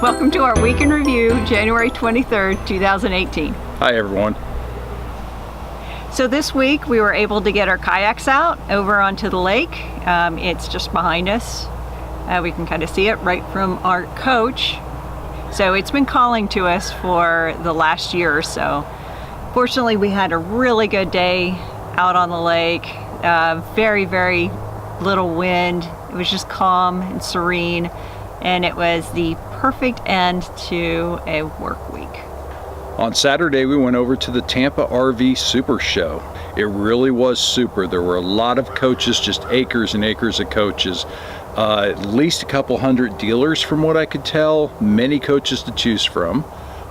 Welcome to our Week in Review, January 23rd, 2018. Hi everyone. So this week we were able to get our kayaks out over onto the lake. It's just behind us. We can kind of see it right from our coach. So it's been calling to us for the last year or so. Fortunately, we had a really good day out on the lake. Very, very little wind. It was just calm and serene. And it was the perfect end to a work week. On Saturday, we went over to the Tampa RV Super-show. It really was super. There were a lot of coaches, just acres and acres of coaches. At least a couple hundred dealers from what I could tell, many coaches to choose from.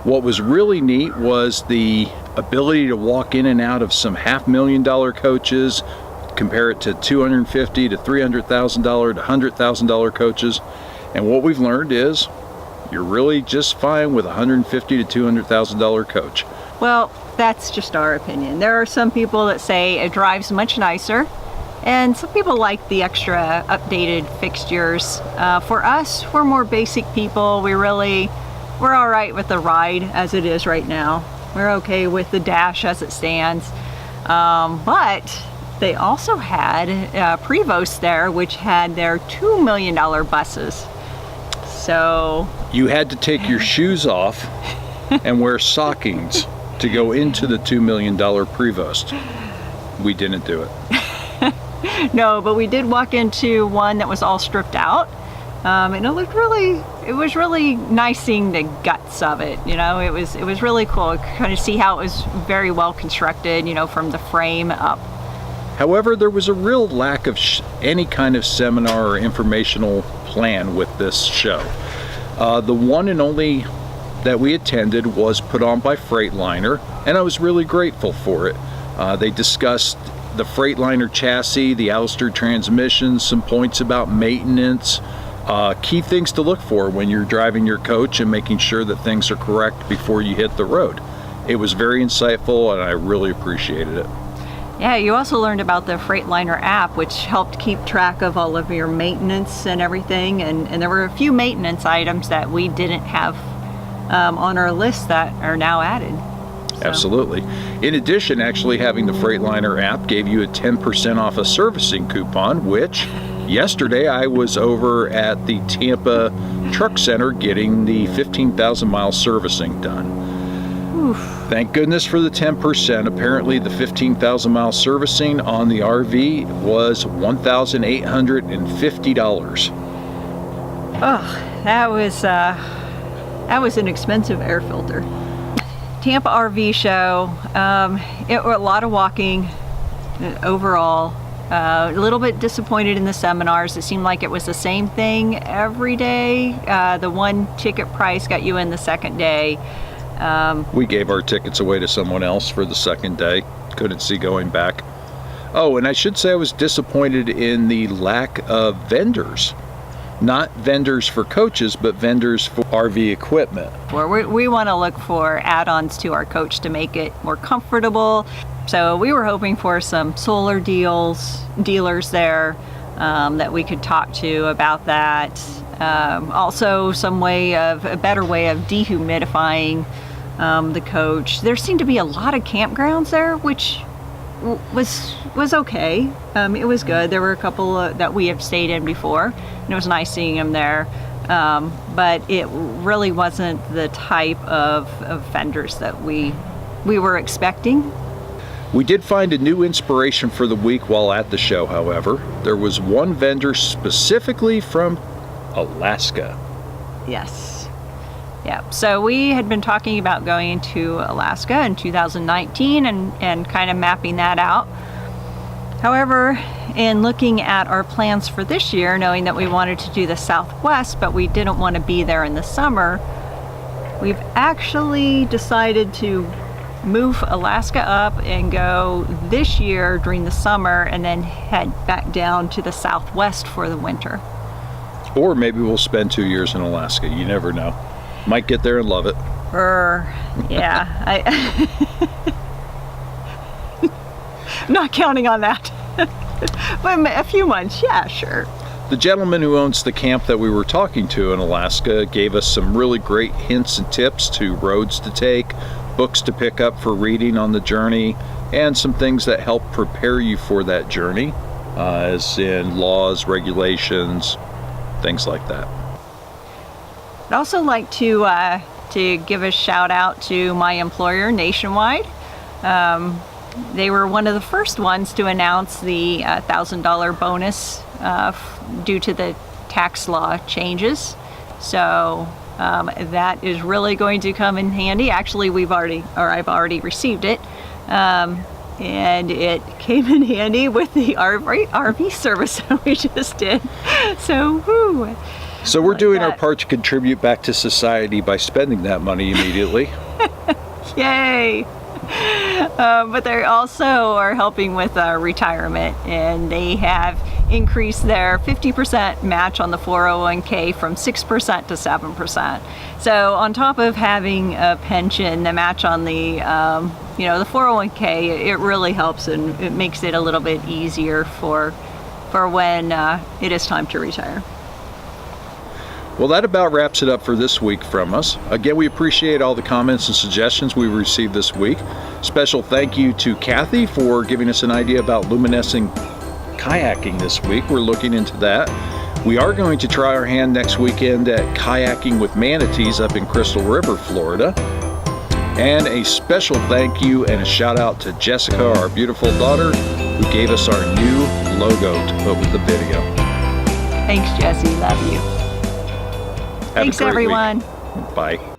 What was really neat was the ability to walk in and out of some $500,000 coaches, compare it to $250,000 to $300,000 to $100,000 coaches. And what we've learned is you're really just fine with a $150,000 to $200,000 coach. Well, that's just our opinion. There are some people that say it drives much nicer, and some people like the extra updated fixtures. For us, we're more basic people. We're all right with the ride as it is right now. We're okay with the dash as it stands. But they also had Prevost there, which had their $2 million buses. So you had to take your shoes off and wear stockings to go into the $2 million Prevost. We didn't do it. No, but we did walk into one that was all stripped out. And it was really nice seeing the guts of it. You know, it was really cool. Kind of see how it was very well constructed, you know, from the frame up. However, there was a real lack of any kind of seminar or informational plan with this show. The one and only that we attended was put on by Freightliner, and I was really grateful for it. They discussed the Freightliner chassis, the Alistair transmission, some points about maintenance, key things to look for when you're driving your coach and making sure that things are correct before you hit the road. It was very insightful and I really appreciated it. Yeah, you also learned about the Freightliner app, which helped keep track of all of your maintenance and everything. And there were a few maintenance items that we didn't have on our list that are now added. So. Absolutely. In addition, actually having the Freightliner app gave you a 10% off a servicing coupon, which yesterday I was over at the Tampa Truck Center getting the 15,000 mile servicing done. Oof. Thank goodness for the 10%. Apparently the 15,000 mile servicing on the RV was $1,850. Oh, that was an expensive air filter. Tampa RV show, it was a lot of walking overall. A little bit disappointed in the seminars. It seemed like it was the same thing every day. The one ticket price got you in the second day. We gave our tickets away to someone else for the second day. Couldn't see going back. Oh, and I should say I was disappointed in the lack of vendors. Not vendors for coaches, but vendors for RV equipment. We want to look for add-ons to our coach to make it more comfortable. So we were hoping for some solar dealers there that we could talk to about that. Also a better way of dehumidifying the coach. There seemed to be a lot of campgrounds there, which was okay. It was good. There were a couple that we have stayed in before, and it was nice seeing them there. But it really wasn't the type of vendors that we were expecting. We did find a new inspiration for the week while at the show, however. There was one vendor specifically from Alaska. Yes. Yeah. So we had been talking about going to Alaska in 2019 and kind of mapping that out. However, in looking at our plans for this year, knowing that we wanted to do the Southwest, but we didn't want to be there in the summer, we've actually decided to move Alaska up and go this year during the summer and then head back down to the Southwest for the winter. Or maybe we'll spend 2 years in Alaska. You never know. Might get there and love it. Yeah. I'm not counting on that. But a few months, yeah, sure. The gentleman who owns the camp that we were talking to in Alaska gave us some really great hints and tips to roads to take, books to pick up for reading on the journey, and some things that help prepare you for that journey, as in laws, regulations, things like that. I'd also like to give a shout out to my employer, Nationwide. They were one of the first ones to announce the $1,000 bonus due to the tax law changes. So that is really going to come in handy. Actually, I've already received it. And it came in handy with the RV service that we just did. So, whoo. So we're doing our part to contribute back to society by spending that money immediately. Yay! But they also are helping with retirement, and they have increased their 50% match on the 401k from 6% to 7%. So on top of having a pension, the match on the the 401k, it really helps, and it makes it a little bit easier for when it is time to retire. Well, that about wraps it up for this week from us. Again, we appreciate all the comments and suggestions we received this week. Special thank you to Kathy for giving us an idea about luminescent kayaking this week. We're looking into that. We are going to try our hand next weekend at kayaking with manatees up in Crystal River, Florida. And a special thank you and a shout out to Jessica, our beautiful daughter, who gave us our new logo to put with the video. Thanks, Jesse. Love you. Have Thanks, a great everyone. week. Bye.